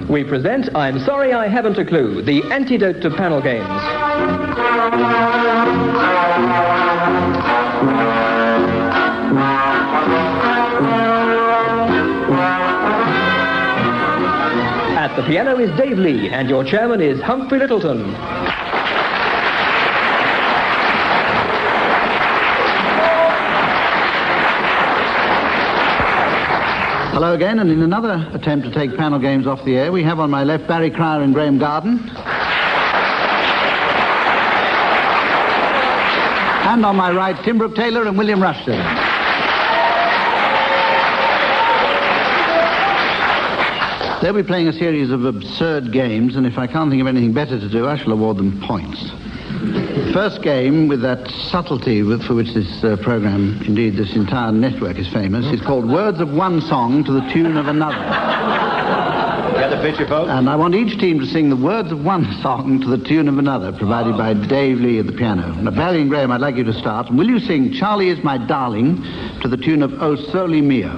We present I'm Sorry I Haven't a Clue, the antidote to panel games. At the piano is Dave Lee, and your chairman is Humphrey Lyttelton. Hello again, and in another attempt to take panel games off the air, we have on my left Barry Cryer and Graeme Garden. And on my right, Tim Brooke-Taylor and William Rushton. They'll be playing a series of absurd games, and if I can't think of anything better to do, I shall award them points. The first game, with that subtlety for which this programme, indeed this entire network is famous, is called Words of One Song to the Tune of Another. Get the picture, folks? And I want each team to sing the words of one song to the tune of another, provided by Dave Lee at the piano. Now, Barry and Graeme, I'd like you to start. Will you sing Charlie Is My Darling to the tune of O Soli Mio?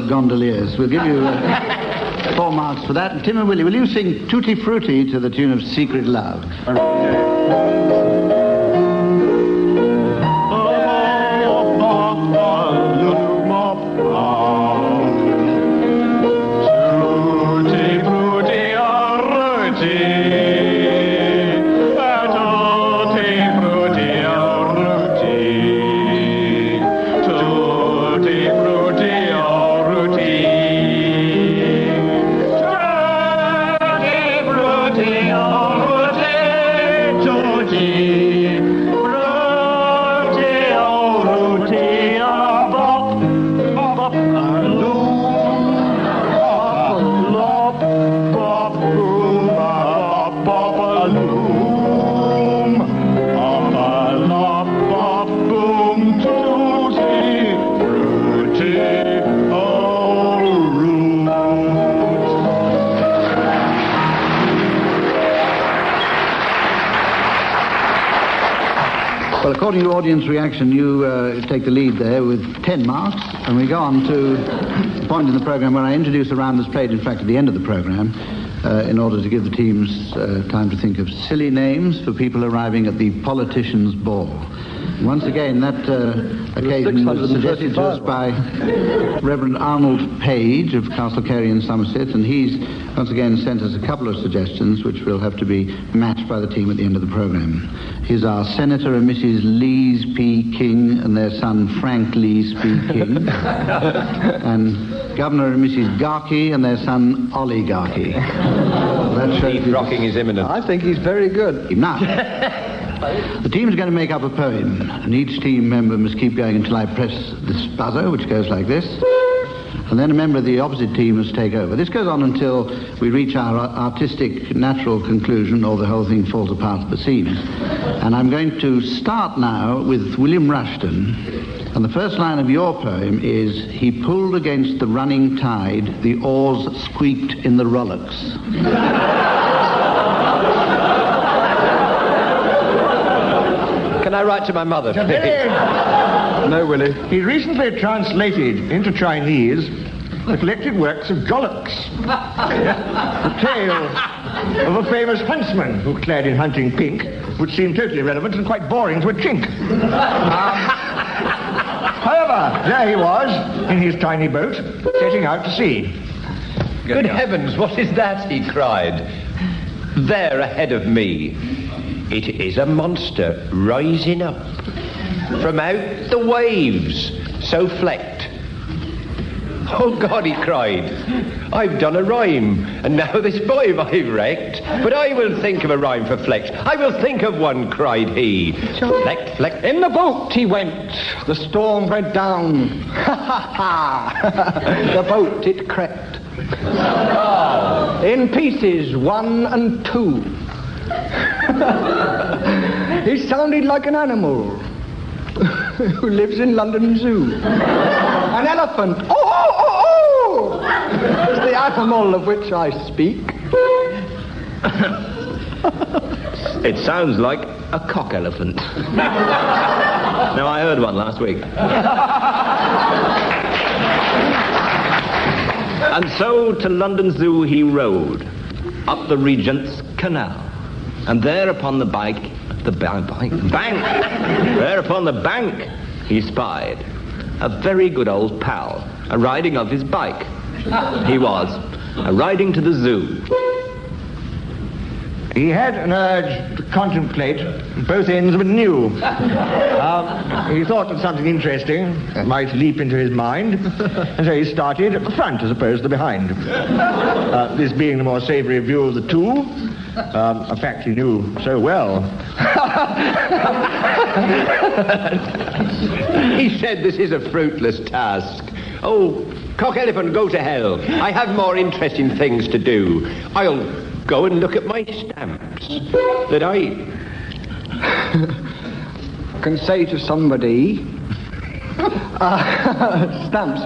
Gondoliers. We'll give you 4 marks for that. And Tim and Willie, will you sing Tutti Frutti to the tune of Secret Love? According to audience reaction, you take the lead there with 10 marks, and we go on to the point in the programme where I introduce a round that's played, in fact, at the end of the programme, in order to give the teams time to think of silly names for people arriving at the politicians' ball. Once again, that occasion was suggested to us by Reverend Arnold Page of Castle Carey in Somerset, and he's once again sent us a couple of suggestions which will have to be matched by the team at the end of the programme. Here's our Senator and Mrs. Lees P. King and their son Frank Lees P. King, and Governor and Mrs. Garkey and their son Ollie Garkey. Deep rocking is imminent. I think he's very good. Now, the team's going to make up a poem, and each team member must keep going until I press this buzzer, which goes like this. And then a member of the opposite team must take over. This goes on until we reach our artistic, natural conclusion, or the whole thing falls apart at the seams. And I'm going to start now with William Rushton. And the first line of your poem is, he pulled against the running tide, the oars squeaked in the rowlocks. Can I I write to my mother, please? No, Willie. He recently translated into Chinese the collected works of Gollocks. The tale of a famous huntsman who, clad in hunting pink, would seem totally irrelevant and quite boring to a chink. However, there he was, in his tiny boat, setting out to sea. Good heavens, what is that? He cried. There ahead of me. It is a monster rising up from out the waves, so flecked. Oh, God, he cried, I've done a rhyme, and now this boy I've wrecked. But I will think of a rhyme for flecked. I will think of one, cried he. Flecked, flecked. In the boat he went, the storm went down. Ha, ha, ha. The boat it crept. In pieces 1 and 2. He sounded like an animal who lives in London Zoo. An elephant. Oh, oh, oh, oh! Is the animal of which I speak. It sounds like a cock elephant. Now, I heard one last week. And so to London Zoo he rode, up the Regent's Canal. And there upon the bank, there upon the bank he spied a very good old pal, a-riding of his bike. He was a-riding to the zoo. He had an urge to contemplate both ends of a new. He thought that something interesting might leap into his mind, and so he started at the front as opposed to behind. This being the more savoury view of the two, a fact he knew so well. He said, this is a fruitless task. Oh, cock elephant, go to hell. I have more interesting things to do. I'll go and look at my stamps that I can say to somebody, stamps,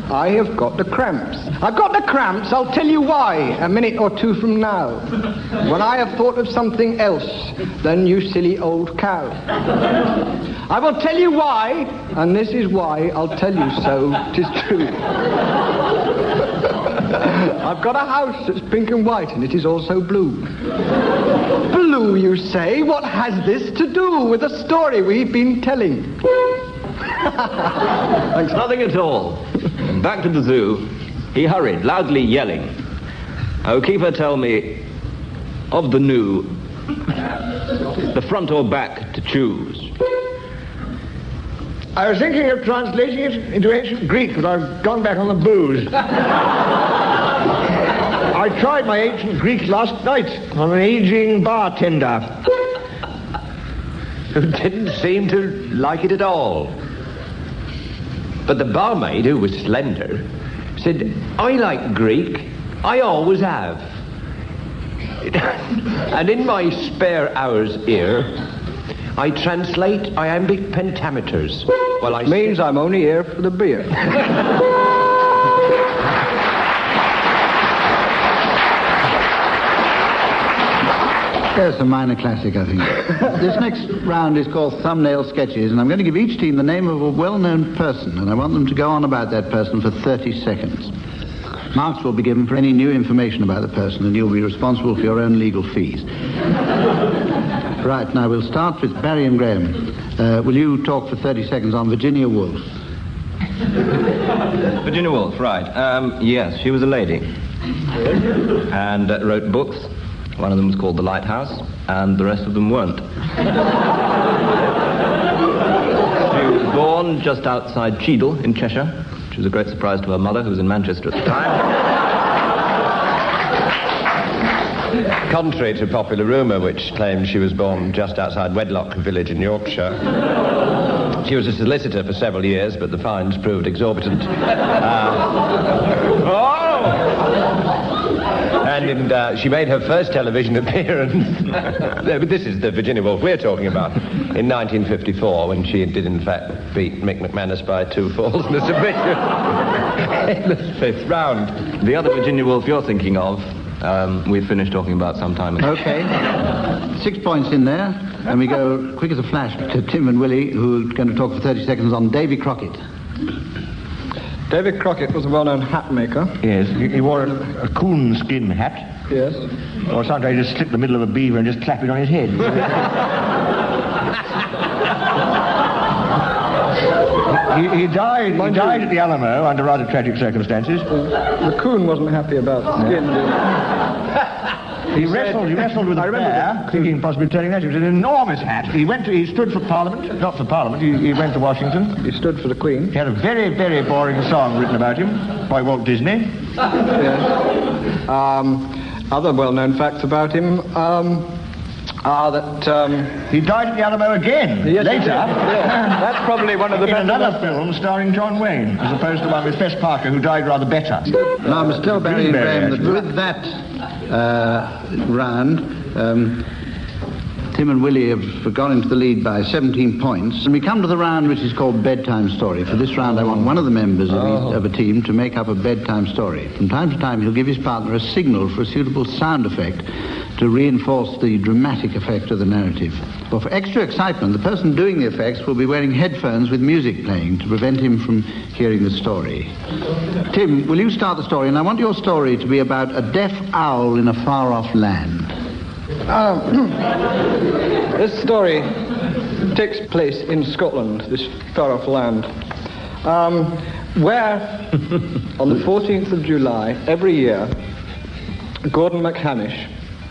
I have got the cramps. I've got the cramps, I'll tell you why, a minute or two from now, when I have thought of something else than you silly old cow. I will tell you why, and this is why I'll tell you so, 'tis true. I've got a house that's pink and white, and it is also blue. Blue, you say? What has this to do with the story we've been telling? Thanks, nothing at all. And back to the zoo, he hurried, loudly yelling. Oh, keeper, tell me, of the new, the front or back to choose? I was thinking of translating it into ancient Greek, but I've gone back on the booze. I tried my ancient Greek last night on an aging bartender who didn't seem to like it at all. But the barmaid, who was slender, said, I like Greek, I always have. And in my spare hours here, I translate iambic pentameters. Well, I means I'm only here for the beer. There's a minor classic, I think. This next round is called Thumbnail Sketches, and I'm going to give each team the name of a well-known person, and I want them to go on about that person for 30 seconds. Marks will be given for any new information about the person, and you'll be responsible for your own legal fees. Right, now we'll start with Barry and Graeme. Will you talk for 30 seconds on Virginia Woolf? Virginia Woolf, right. Yes, she was a lady. And wrote books. One of them was called The Lighthouse, and the rest of them weren't. She was born just outside Cheadle in Cheshire, which was a great surprise to her mother, who was in Manchester at the time. Contrary to popular rumour, which claimed she was born just outside Wedlock village in Yorkshire, she was a solicitor for several years, but the fines proved exorbitant. And she made her first television appearance. But this is the Virginia Woolf we're talking about. In 1954, when she did in fact beat Mick McManus by 2 falls in the submission in the 5th round. The other Virginia Woolf you're thinking of We finished talking about some time ago. Okay. 6 points in there. And we go quick as a flash to Tim and Willie, who are going to talk for 30 seconds on Davy Crockett. Davy Crockett was a well-known hat maker. Yes, he wore a coon skin hat. Yes. Or sometimes he just slip the middle of a beaver and just clap it on his head. He died at the Alamo under rather tragic circumstances. The coon wasn't happy about the skin. He wrestled with a bear, thinking possibly turning that. It was an enormous hat. He stood for Parliament, not for Parliament. He went to Washington. He stood for the Queen. He had a very, very boring song written about him by Walt Disney. Yes. Other well-known facts about him are that he died at the Alamo again later. Yeah, that's probably one of the best. In another film starring John Wayne, as opposed to one with Fess Parker, who died rather better. Now, I must tell Barry and Graeme that with that round, Tim and Willie have gone into the lead by 17 points. And we come to the round which is called Bedtime Story. For this round, I want one of the members of a team to make up a bedtime story. From time to time, he'll give his partner a signal for a suitable sound effect to reinforce the dramatic effect of the narrative. But for extra excitement, the person doing the effects will be wearing headphones with music playing to prevent him from hearing the story. Tim, will you start the story? And I want your story to be about a deaf owl in a far-off land. This story takes place in Scotland, this far-off land, where on the 14th of July every year, Gordon McHamish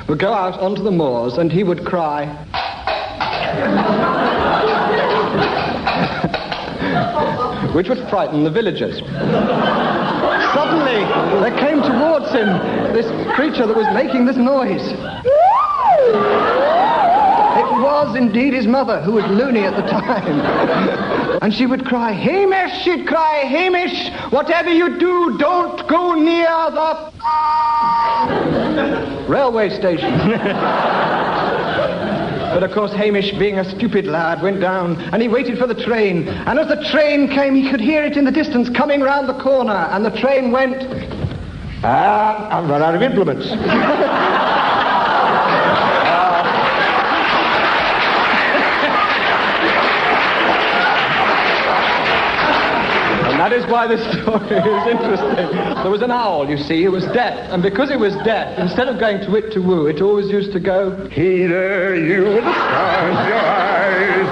would go out onto the moors and he would cry, which would frighten the villagers. Suddenly, there came towards him this creature that was making this noise. It was indeed his mother, who was loony at the time. And she would cry, "Hamish," she'd cry, "Hamish, whatever you do, don't go near the railway station." But of course, Hamish, being a stupid lad, went down and he waited for the train. And as the train came, he could hear it in the distance coming round the corner. And the train went... I've run out of implements. That is why this story is interesting. There was an owl, you see, who was deaf, and because it was deaf, instead of going to it to woo, it always used to go, "Hey there, you with the stars in your eyes."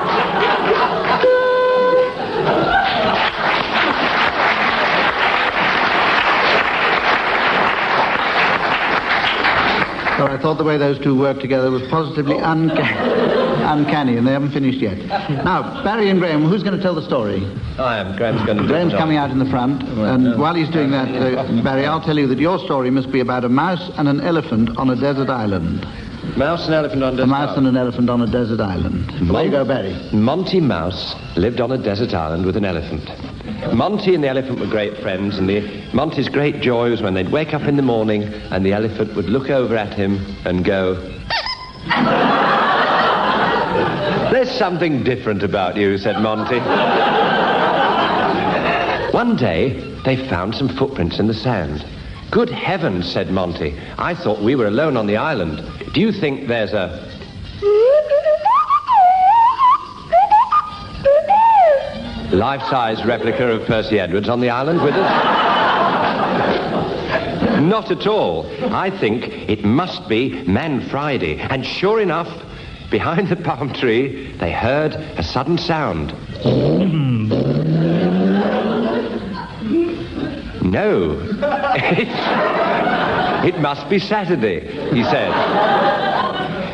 Well, I thought the way those two worked together was positively uncanny, and they haven't finished yet. Now, Barry and Graeme, who's going to tell the story? I am. Graeme's going to do it. Graeme's coming out in the front, and while he's doing that, Barry, I'll tell you that your story must be about a mouse and an elephant on a desert island. Mouse and elephant on a desert island. A mouse and an elephant on a desert island. There you go, Barry. Monty Mouse lived on a desert island with an elephant. Monty and the elephant were great friends, and Monty's great joy was when they'd wake up in the morning and the elephant would look over at him and go, "There's something different about you," said Monty. One day, they found some footprints in the sand. "Good heavens," said Monty. "I thought we were alone on the island. Do you think there's a..." life-size replica of Percy Edwards on the island with us? Not at all. I think it must be Man Friday. And sure enough, behind the palm tree, they heard a sudden sound. No. It must be Saturday, he said.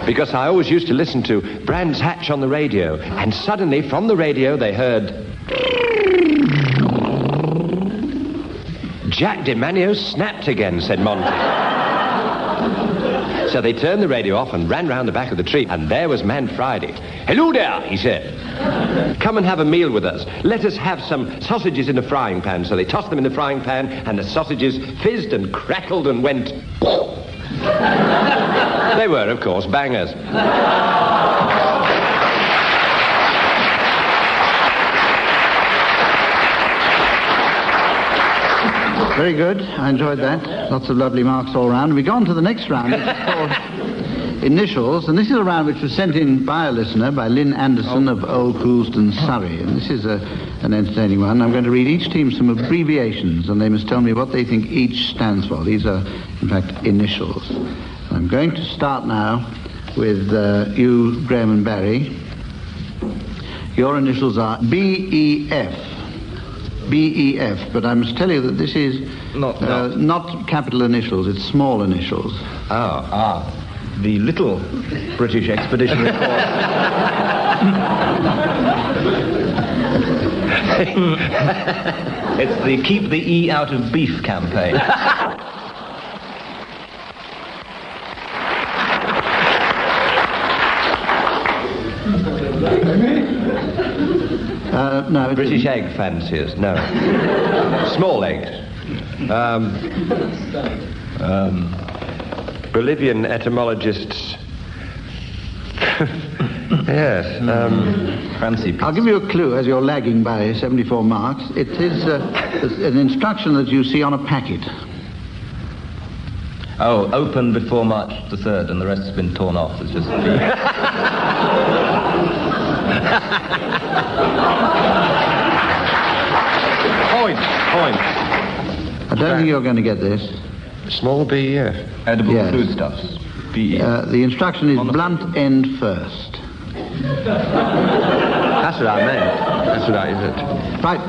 Because I always used to listen to Brands Hatch on the radio, and suddenly from the radio they heard... Jack DeManio snapped again, said Monty. So they turned the radio off and ran round the back of the tree, and there was Man Friday. "Hello there," he said. "Come and have a meal with us. Let us have some sausages in a frying pan." So they tossed them in the frying pan, and the sausages fizzed and crackled and went... They were, of course, bangers. Very good. I enjoyed that. Lots of lovely marks all round. We go on to the next round, which is called Initials, and this is a round which was sent in by a listener, by Lynn Anderson of Old Coulsdon, Surrey, and this is an entertaining one. I'm going to read each team some abbreviations, and they must tell me what they think each stands for. These are, in fact, initials. I'm going to start now with you, Graeme and Barry. Your initials are BEF. BEF, but I must tell you that this is not capital initials, it's small initials. The little British Expeditionary Force. It's the Keep the E Out of Beef campaign. No, British egg fanciers, no. Small eggs. Bolivian etymologists. Yes. Fancy. I'll give you a clue as you're lagging by 74 marks. It is an instruction that you see on a packet. Oh, open before March the 3rd, and the rest has been torn off. It's just... Point. I don't think you're going to get this. Small BEF. Edible Yes. foodstuffs. BEF. The instruction is blunt end first. That's what I meant. That's what I meant. Right,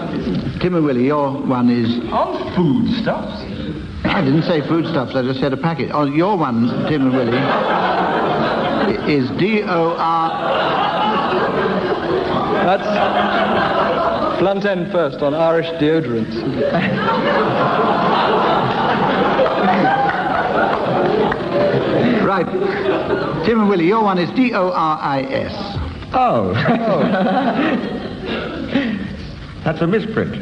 Tim and Willie, your one is... On foodstuffs? I didn't say foodstuffs, I just said a packet. Oh, your one, Tim and Willie, is D-O-R... That's blunt end first on Irish deodorants. Right, Tim and Willie, your one is D-O-R-I-S. Oh. That's a misprint.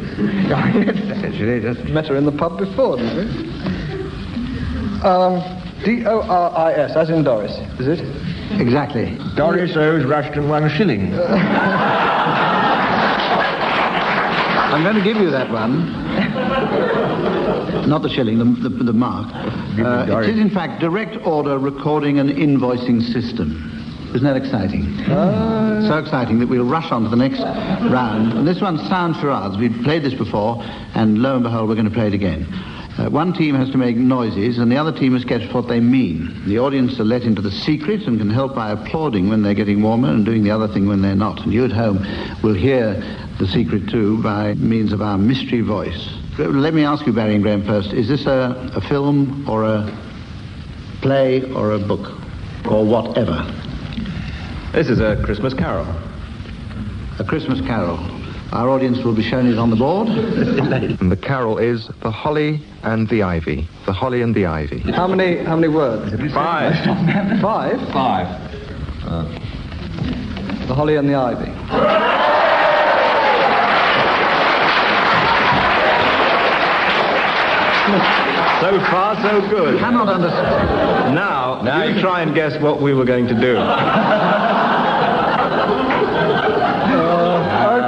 Actually, just... Met her in the pub before, didn't we? D-O-R-I-S, as in Doris, is it? Exactly. Doris owes Rushton 1 shilling. I'm going to give you that one. Not the shilling, the mark. It is, in fact, direct order recording and invoicing system. Isn't that exciting? So exciting that we'll rush on to the next round. And this one's sound charades. We've played this before, and lo and behold, we're going to play it again. One team has to make noises, and the other team must guess what they mean. The audience are let into the secret and can help by applauding when they're getting warmer and doing the other thing when they're not. And you at home will hear the secret too by means of our mystery voice. Let me ask you, Barry and Graeme, first. Is this a film or a play or a book or whatever? This is a Christmas carol. A Christmas carol. Our audience will be shown it on the board. And the carol is The Holly and the Ivy. The Holly and the Ivy. How many words? 5. 5? 5. The Holly and the Ivy. So far, so good. Cannot understand. Now you try and guess what we were going to do.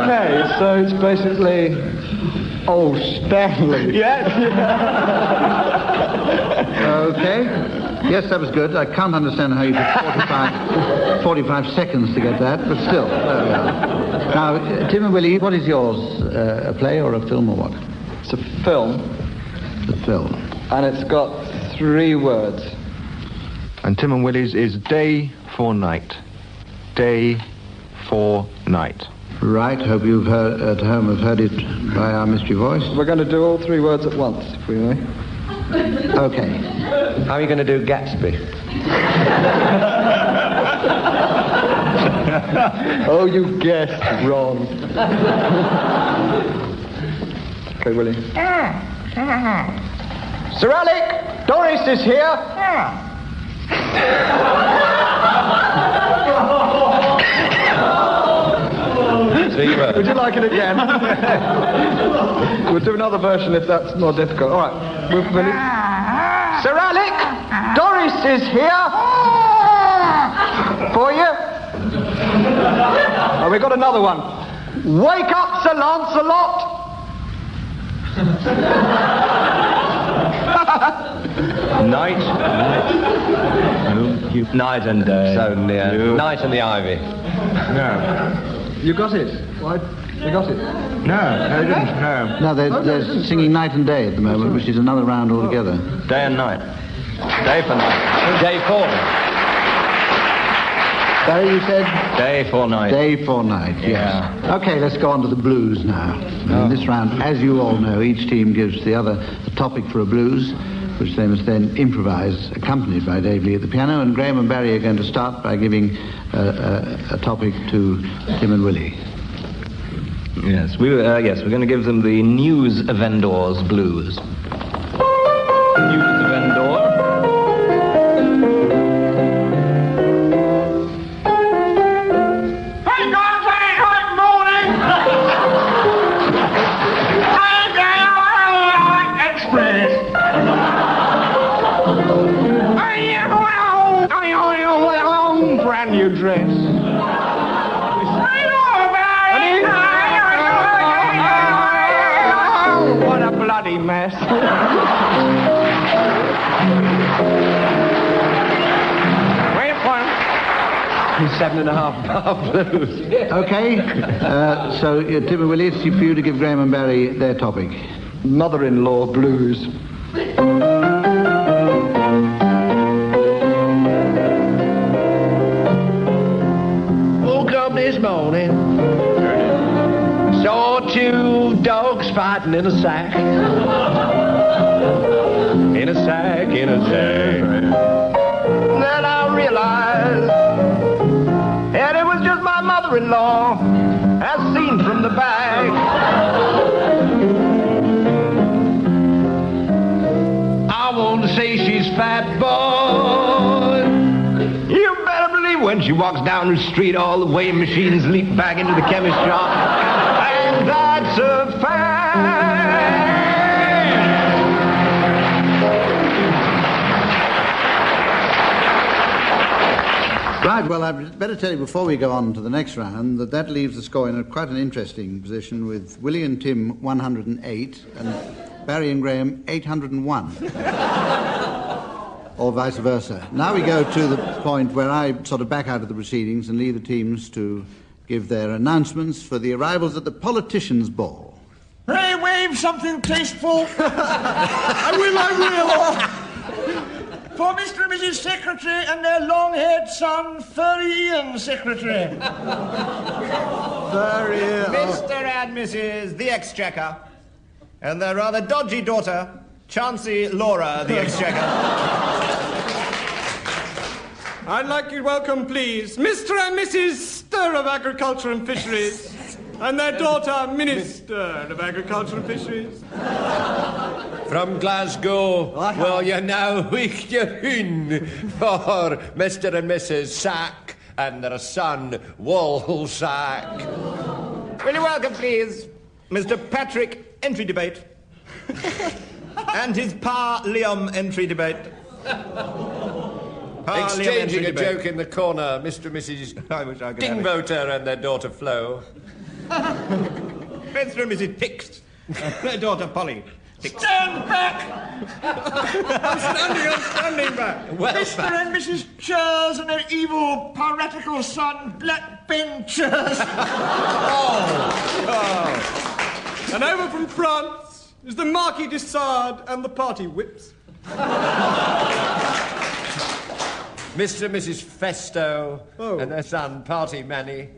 Okay, so it's basically... Oh, Stanley. Yes. Okay. Yes, that was good. I can't understand how you took 45 seconds to get that, but still. There we are. Now, Tim and Willie, what is yours? A play or a film or what? It's a film, The film. and it's got 3 words. And Tim and Willie's is Day for Night. Day for Night. Right, hope you've heard, at home have heard it by our mystery voice. We're going to do all 3 words at once, if we may. Okay. How are you going to do Gatsby? Oh, you guessed, Ron. Okay, Willie. Sir Alec, Doris is here. Would you like it again? We'll do another version if that's more difficult. All right. Willie. Sir Alec, Doris is here. For you. Oh, we got another one. Wake up, Sir Lancelot. Night and day. So near. Night and the ivy. No. You got it. What? You got it. No, they didn't. No. No, they're singing Night and Day at the moment, which is another round altogether. Day and night. Day for night. Day 4. Barry, you said? Day for night. Day for night, yes. Yeah. Okay, let's go on to the blues now. In this round, as you all know, each team gives the other a topic for a blues, which they must then improvise, accompanied by Dave Lee at the piano, and Graeme and Barry are going to start by giving a topic to Tim and Willie. Yes, we're going to give them the News Vendors Blues. News Vendor. Brand new dress. What a bloody mess. Wait for him. 7.5 bar blues. Okay, so Tim and Willie, it's for you to give Graeme and Barry their topic. Mother-in-law blues. Woke up this morning, saw 2 dogs fighting in a sack. In a sack, in a sack. Then I realized that it was just my mother-in-law, as seen from the back. I won't say she's fat, boy. You better believe when she walks down the street, all the weighing machines leap back into the chemist shop. And that's a fact. Right, well, I'd better tell you before we go on to the next round that leaves the score in quite an interesting position with Willie and Tim 108 and Barry and Graeme 801. Or vice versa. Now we go to the point where I sort of back out of the proceedings and leave the teams to give their announcements for the arrivals at the Politicians' Ball. Pray wave something tasteful. I will. For Mr. and Mrs. Secretary and their long-haired son, Furry Ian Secretary. Mr. and Mrs. the Exchequer, and their rather dodgy daughter, Chancey Laura the Exchequer. I'd like you to welcome, please, Mr. and Mrs. Stir of Agriculture and Fisheries, and their daughter, Minister of Agriculture and Fisheries. From Glasgow, well, you know, week you're in for Mr. and Mrs. Sack and their son, Woolsack. Will you welcome, please, Mr. Patrick Entry Debate, and his Pa Liam Entry Debate. Exchanging a joke in the corner, Mr. and Mrs. Dingvoter and their daughter, Flo. Mr. and Mrs. Pixt, their daughter, Polly. Stand back! I'm standing back. Well, Mr. and Mrs. Churrs and their evil, piratical son, Black Ben Churrs. And over from France is the Marquis de Sade and the party whips. Mr. and Mrs. Festo and their son, Party Manny.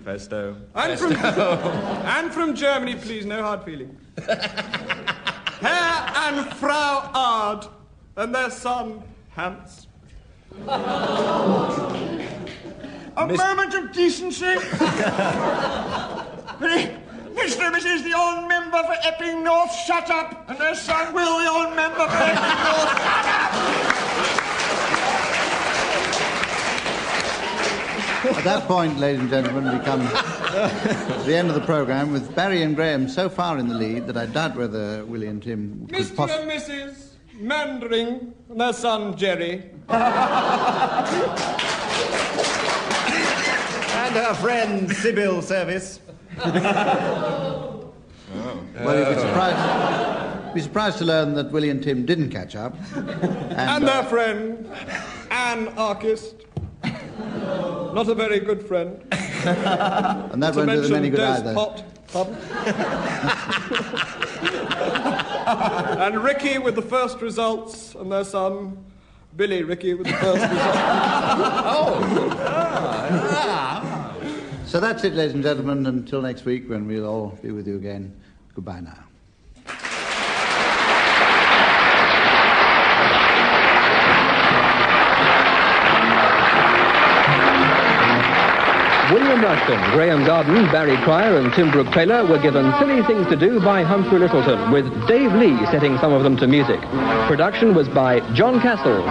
Festo. And from Germany, please, no hard feeling. Herr and Frau Ard and their son, Hans. A moment of decency. Mr. and Mrs. the old member for Epping North, shut up. And their son, Will, the old member for Epping North, shut up. At that point, ladies and gentlemen, we come to the end of the programme with Barry and Graeme so far in the lead that I doubt whether Willie and Tim could Mr. and Mrs. Mandering and their son, Jerry. And her friend, Sybil Service. Well, you'd be surprised. be surprised to learn that Willie and Tim didn't catch up. And their friend, anarchist. Not a very good friend. And that won't do them any good either. Pardon? And Ricky with the first results, and their son, Billy Ricky with the first results. So that's it, ladies and gentlemen. Until next week, when we'll all be with you again. Goodbye now. William Rushton, Graeme Garden, Barry Cryer and Tim Brooke-Taylor were given Silly Things to Do by Humphrey Lyttelton, with Dave Lee setting some of them to music. Production was by John Cassels.